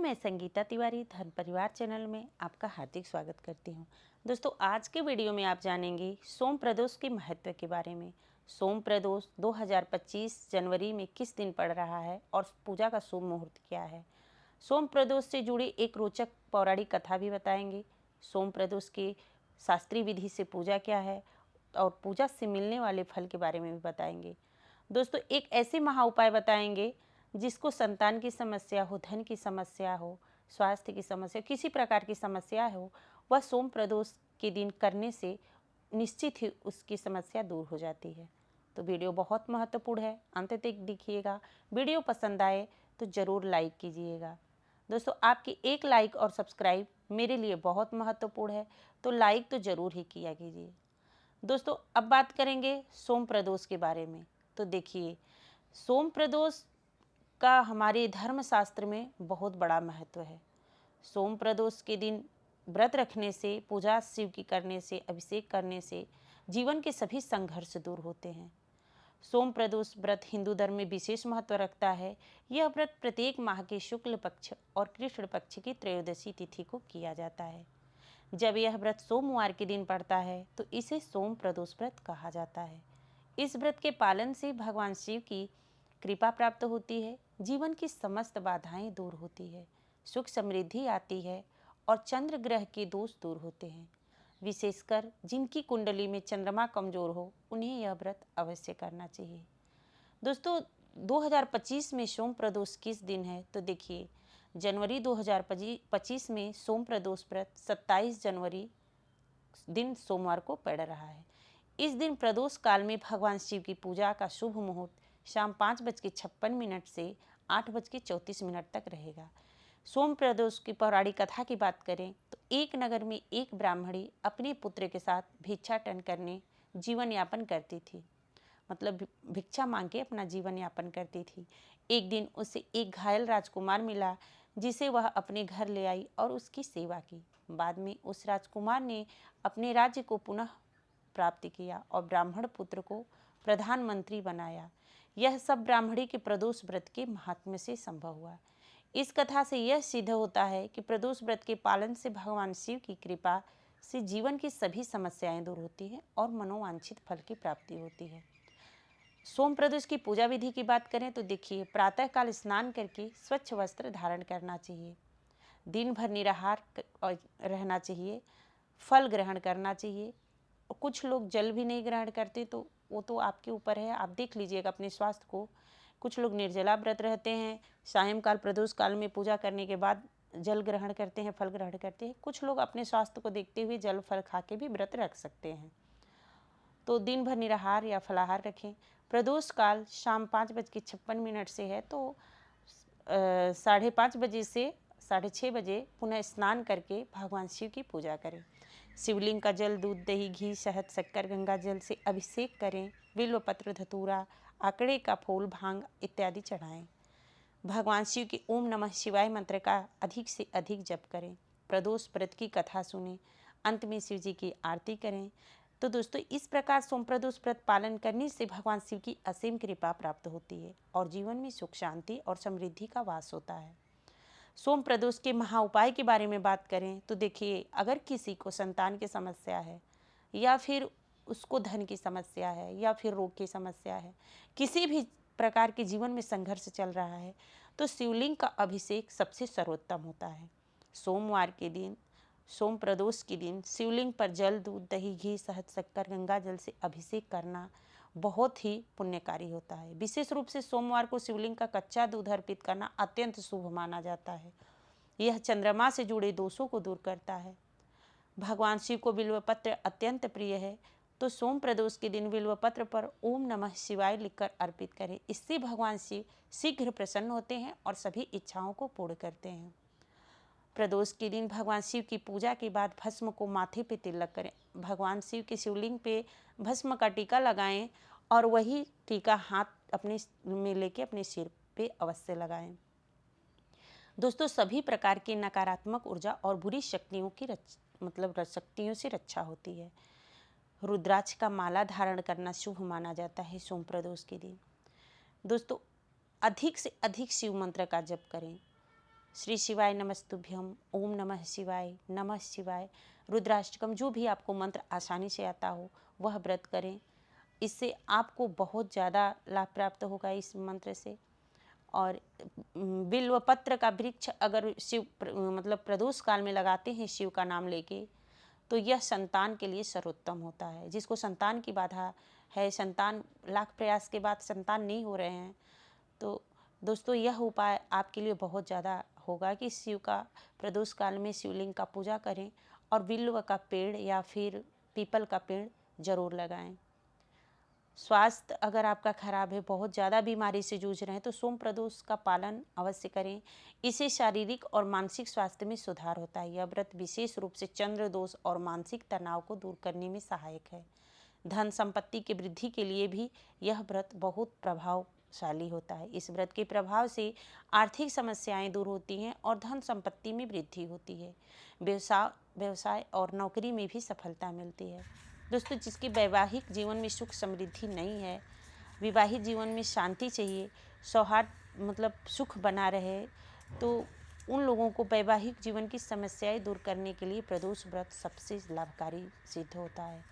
मैं संगीता तिवारी धर्म परिवार चैनल में आपका हार्दिक स्वागत करती हूँ। दोस्तों, आज के वीडियो में आप जानेंगे सोम प्रदोष के महत्व के बारे में। सोम प्रदोष 2025 जनवरी में किस दिन पड़ रहा है और पूजा का शुभ मुहूर्त क्या है। सोम प्रदोष से जुड़ी एक रोचक पौराणिक कथा भी बताएंगे। सोम प्रदोष की शास्त्रीय विधि से पूजा क्या है और पूजा से मिलने वाले फल के बारे में भी बताएंगे। दोस्तों, एक ऐसे महा उपाय बताएंगे जिसको संतान की समस्या हो, धन की समस्या हो, स्वास्थ्य की समस्या, किसी प्रकार की समस्या हो, वह सोम प्रदोष के दिन करने से निश्चित ही उसकी समस्या दूर हो जाती है। तो वीडियो बहुत महत्वपूर्ण है, अंत तक देखिएगा। वीडियो पसंद आए तो ज़रूर लाइक कीजिएगा। दोस्तों, आपकी एक लाइक और सब्सक्राइब मेरे लिए बहुत महत्वपूर्ण है, तो लाइक तो ज़रूर ही किया कीजिए। दोस्तों, अब बात करेंगे सोम प्रदोष के बारे में। तो देखिए, सोम प्रदोष का हमारे धर्मशास्त्र में बहुत बड़ा महत्व है। सोम प्रदोष के दिन व्रत रखने से, पूजा शिव की करने से, अभिषेक करने से जीवन के सभी संघर्ष दूर होते हैं। सोम प्रदोष व्रत हिंदू धर्म में विशेष महत्व रखता है। यह व्रत प्रत्येक माह के शुक्ल पक्ष और कृष्ण पक्ष की त्रयोदशी तिथि को किया जाता है। जब यह व्रत सोमवार के दिन पड़ता है तो इसे सोम प्रदोष व्रत कहा जाता है। इस व्रत के पालन से भगवान शिव की कृपा प्राप्त होती है, जीवन की समस्त बाधाएं दूर होती है, सुख समृद्धि आती है और चंद्र ग्रह के दोष दूर होते हैं। विशेषकर जिनकी कुंडली में चंद्रमा कमजोर हो, उन्हें यह व्रत अवश्य करना चाहिए। दोस्तों, 2025 में सोम प्रदोष किस दिन है? तो देखिए, जनवरी 2025 में सोम प्रदोष व्रत 27 जनवरी दिन सोमवार को पड़ रहा है। इस दिन प्रदोष काल में भगवान शिव की पूजा का शुभ मुहूर्त शाम 5:56 से 8:34 तक रहेगा। सोम प्रदोष की पौराणिक कथा की बात करें तो एक नगर में एक ब्राह्मणी अपने पुत्र के साथ भिक्षाटन करने जीवन यापन करती थी। मतलब भिक्षा मांग के अपना जीवन यापन करती थी। एक दिन उसे एक घायल राजकुमार मिला, जिसे वह अपने घर ले आई और उसकी सेवा की। बाद में उस राजकुमार ने अपने राज्य को पुनः प्राप्त किया और ब्राह्मण पुत्र को प्रधानमंत्री बनाया। यह सब ब्राह्मणी के प्रदोष व्रत के महात्म्य से संभव हुआ। इस कथा से यह सिद्ध होता है कि प्रदोष व्रत के पालन से भगवान शिव की कृपा से जीवन की सभी समस्याएं दूर होती हैं और मनोवांछित फल की प्राप्ति होती है। सोम प्रदोष की पूजा विधि की बात करें तो देखिए, प्रातःकाल स्नान करके स्वच्छ वस्त्र धारण करना चाहिए, दिन भर निराहार रहना चाहिए, फल ग्रहण करना चाहिए। कुछ लोग जल भी नहीं ग्रहण करते, तो वो तो आपके ऊपर है, आप देख लीजिएगा अपने स्वास्थ्य को। कुछ लोग निर्जला व्रत रहते हैं, सायंकाल प्रदोष काल में पूजा करने के बाद जल ग्रहण करते हैं, फल ग्रहण करते हैं। कुछ लोग अपने स्वास्थ्य को देखते हुए जल फल खा के भी व्रत रख सकते हैं। तो दिन भर निराहार या फलाहार रखें। प्रदोष काल शाम 5:56 से है, तो 5:30 से 6:30 पुनः स्नान करके भगवान शिव की पूजा करें। शिवलिंग का जल दूध, दही, घी, शहद, शक्कर, गंगा जल से अभिषेक करें। बिल्व पत्र, धतूरा, आकड़े का फूल, भांग इत्यादि चढ़ाएं। भगवान शिव के ओम नमः शिवाय मंत्र का अधिक से अधिक जप करें। प्रदोष व्रत की कथा सुनें। अंत में शिव जी की आरती करें। तो दोस्तों, इस प्रकार सोम प्रदोष व्रत पालन करने से भगवान शिव की असीम कृपा प्राप्त होती है और जीवन में सुख, शांति और समृद्धि का वास होता है। सोम प्रदोष के महा उपाय के बारे में बात करें तो देखिए, अगर किसी को संतान की समस्या है या फिर उसको धन की समस्या है या फिर रोग की समस्या है, किसी भी प्रकार के जीवन में संघर्ष चल रहा है, तो शिवलिंग का अभिषेक सबसे सर्वोत्तम होता है। सोमवार के दिन, सोम प्रदोष के दिन शिवलिंग पर जल, दूध, दही, घी, शहद, शक्कर, गंगा जल से अभिषेक करना बहुत ही पुण्यकारी होता है। विशेष रूप से सोमवार को शिवलिंग का कच्चा दूध अर्पित करना अत्यंत शुभ माना जाता है। यह चंद्रमा से जुड़े दोषों को दूर करता है। भगवान शिव को बिल्वपत्र अत्यंत प्रिय है, तो सोम प्रदोष के दिन बिल्वपत्र पर ओम नमः शिवाय लिखकर अर्पित करें। इससे भगवान शिव शीघ्र प्रसन्न होते हैं और सभी इच्छाओं को पूर्ण करते हैं। प्रदोष के दिन भगवान शिव की पूजा के बाद भस्म को माथे पे तिलक करें। भगवान शिव के शिवलिंग पे भस्म का टीका लगाएं और वही टीका हाथ अपने में लेके अपने सिर पे अवश्य लगाएं। दोस्तों, सभी प्रकार की नकारात्मक ऊर्जा और बुरी शक्तियों की शक्तियों से रक्षा होती है। रुद्राक्ष का माला धारण करना शुभ माना जाता है सोम प्रदोष के दिन। दोस्तों, अधिक से अधिक शिव मंत्र का जप करें। श्री शिवाय नमस्तुभ्यम, ओम नमः शिवाय, नमः शिवाय, रुद्राष्टकम, जो भी आपको मंत्र आसानी से आता हो वह व्रत करें। इससे आपको बहुत ज़्यादा लाभ प्राप्त होगा इस मंत्र से। और बिल्व पत्र का वृक्ष अगर मतलब प्रदोष काल में लगाते हैं शिव का नाम लेके, तो यह संतान के लिए सर्वोत्तम होता है। जिसको संतान की बाधा है, संतान लाख प्रयास के बाद संतान नहीं हो रहे हैं, तो दोस्तों यह उपाय आपके लिए बहुत ज़्यादा होगा कि शिव का प्रदोष काल में शिवलिंग का पूजा करें और बिल्व का पेड़ या फिर पीपल का पेड़ जरूर लगाएं। स्वास्थ्य अगर आपका खराब है, बहुत ज़्यादा बीमारी से जूझ रहे हैं, तो सोम प्रदोष का पालन अवश्य करें। इससे शारीरिक और मानसिक स्वास्थ्य में सुधार होता है। यह व्रत विशेष रूप से चंद्र दोष और मानसिक तनाव को दूर करने में सहायक है। धन संपत्ति की वृद्धि के लिए भी यह व्रत बहुत प्रभावशाली होता है। इस व्रत के प्रभाव से आर्थिक समस्याएं दूर होती हैं और धन संपत्ति में वृद्धि होती है। व्यवसाय और नौकरी में भी सफलता मिलती है। दोस्तों, जिसके वैवाहिक जीवन में सुख समृद्धि नहीं है, विवाहित जीवन में शांति चाहिए, सौहार्द मतलब सुख बना रहे, तो उन लोगों को वैवाहिक जीवन की समस्याएं दूर करने के लिए प्रदोष व्रत सबसे लाभकारी सिद्ध होता है।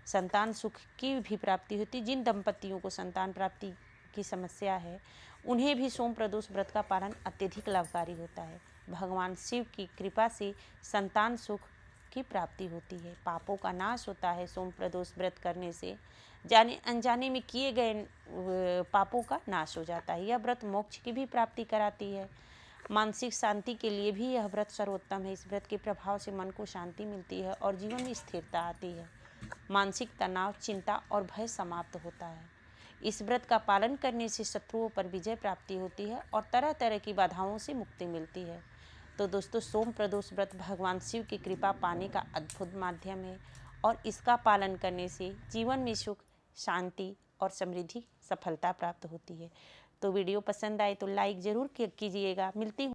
संतान सुख की भी प्राप्ति होती। जिन दंपतियों को संतान प्राप्ति की समस्या है, उन्हें भी सोम प्रदोष व्रत का पालन अत्यधिक लाभकारी होता है। भगवान शिव की कृपा से संतान सुख की प्राप्ति होती है। पापों का नाश होता है सोम प्रदोष व्रत करने से। जाने अनजाने में किए गए पापों का नाश हो जाता है। यह व्रत मोक्ष की भी प्राप्ति कराती है। मानसिक शांति के लिए भी यह व्रत सर्वोत्तम है। इस व्रत के प्रभाव से मन को शांति मिलती है और जीवन में स्थिरता आती है। मानसिक तनाव, चिंता और भय समाप्त होता है। इस व्रत का पालन करने से शत्रुओं पर विजय प्राप्ति होती है और तरह तरह की बाधाओं से मुक्ति मिलती है। तो दोस्तों, सोम प्रदोष व्रत भगवान शिव की कृपा पाने का अद्भुत माध्यम है और इसका पालन करने से जीवन में सुख, शांति और समृद्धि, सफलता प्राप्त होती है। तो वीडियो पसंद आए तो लाइक ज़रूर कीजिएगा। मिलती हूँ